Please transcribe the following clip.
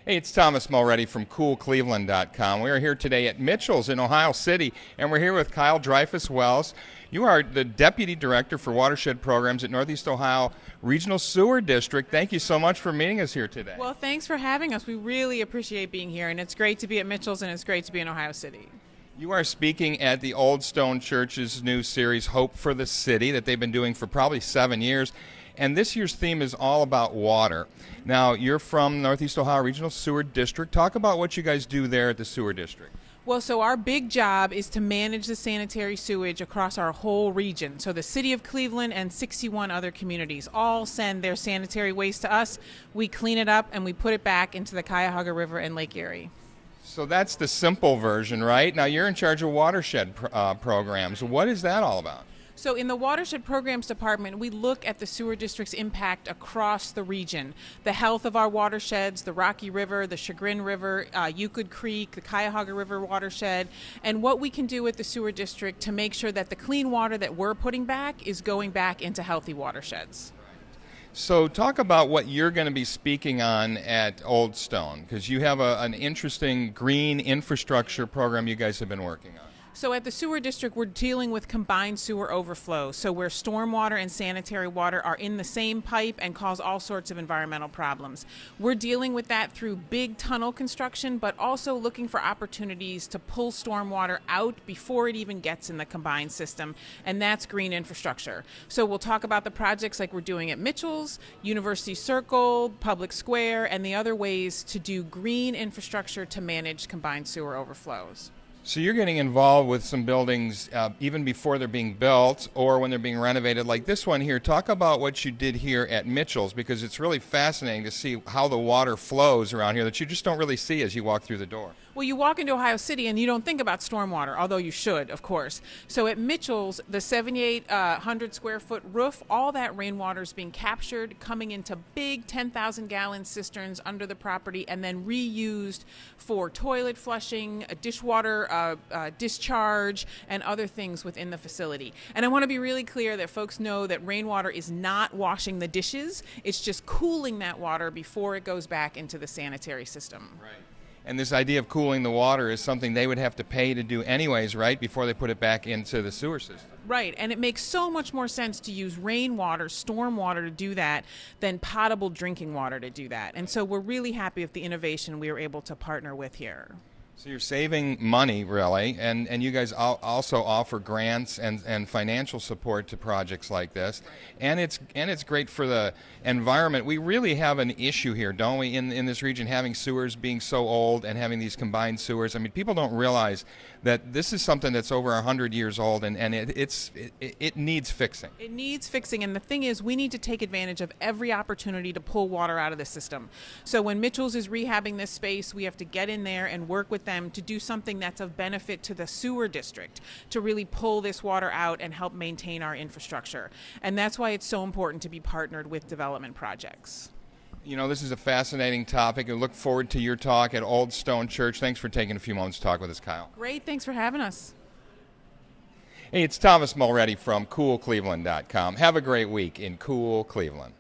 Hey, it's Thomas Mulready from CoolCleveland.com. We are here today at Mitchell's in Ohio City, and we're here with Kyle Dreyfuss-Wells. You are the Deputy Director for Watershed Programs at Northeast Ohio Regional Sewer District. Thank you so much for meeting us here today. Well, thanks for having us. We really appreciate being here, and it's great to be at Mitchell's, and it's great to be in Ohio City. You are speaking at the Old Stone Church's new series, Hope for the City, that they've been doing for probably 7 years. And this year's theme is all about water. Now, you're from Northeast Ohio Regional Sewer District. Talk about what you guys do there at the Sewer District. Well, so our big job is to manage the sanitary sewage across our whole region. So the city of Cleveland and 61 other communities all send their sanitary waste to us. We clean it up and we put it back into the Cuyahoga River and Lake Erie. So that's the simple version, right? Now, you're in charge of watershed programs. What is that all about? So in the Watershed Programs Department, we look at the sewer district's impact across the region. The health of our watersheds, the Rocky River, the Chagrin River, Euclid Creek, the Cuyahoga River watershed, and what we can do with the sewer district to make sure that the clean water that we're putting back is going back into healthy watersheds. So talk about what you're going to be speaking on at Old Stone, because you have an interesting green infrastructure program you guys have been working on. So at the sewer district, we're dealing with combined sewer overflow, so where stormwater and sanitary water are in the same pipe and cause all sorts of environmental problems. We're dealing with that through big tunnel construction, but also looking for opportunities to pull stormwater out before it even gets in the combined system, and that's green infrastructure. So we'll talk about the projects like we're doing at Mitchell's, University Circle, Public Square, and the other ways to do green infrastructure to manage combined sewer overflows. So you're getting involved with some buildings even before they're being built or when they're being renovated like this one here. Talk about what you did here at Mitchell's, because it's really fascinating to see how the water flows around here that you just don't really see as you walk through the door. Well, you walk into Ohio City and you don't think about stormwater, although you should, of course. So at Mitchell's, the 7,800 square foot roof, all that rainwater is being captured, coming into big 10,000 gallon cisterns under the property, and then reused for toilet flushing, dishwater discharge, and other things within the facility. And I want to be really clear that folks know that rainwater is not washing the dishes. It's just cooling that water before it goes back into the sanitary system. Right. And this idea of cooling the water is something they would have to pay to do anyways, right, before they put it back into the sewer system. Right, and it makes so much more sense to use rainwater, stormwater to do that than potable drinking water to do that. And so we're really happy with the innovation we were able to partner with here. So you're saving money, really, and you guys also offer grants and financial support to projects like this, and it's great for the environment. We really have an issue here, don't we, in this region, having sewers being so old and having these combined sewers. I mean, people don't realize that this is something that's over 100 years old, and it needs fixing. It needs fixing, and the thing is, we need to take advantage of every opportunity to pull water out of the system. So when Mitchell's is rehabbing this space, we have to get in there and work with them to do something that's of benefit to the sewer district, to really pull this water out and help maintain our infrastructure. And that's why it's so important to be partnered with development projects. You know, this is a fascinating topic. I look forward to your talk at Old Stone Church. Thanks for taking a few moments to talk with us, Kyle. Great. Thanks for having us. Hey, it's Thomas Mulready from CoolCleveland.com. Have a great week in Cool Cleveland.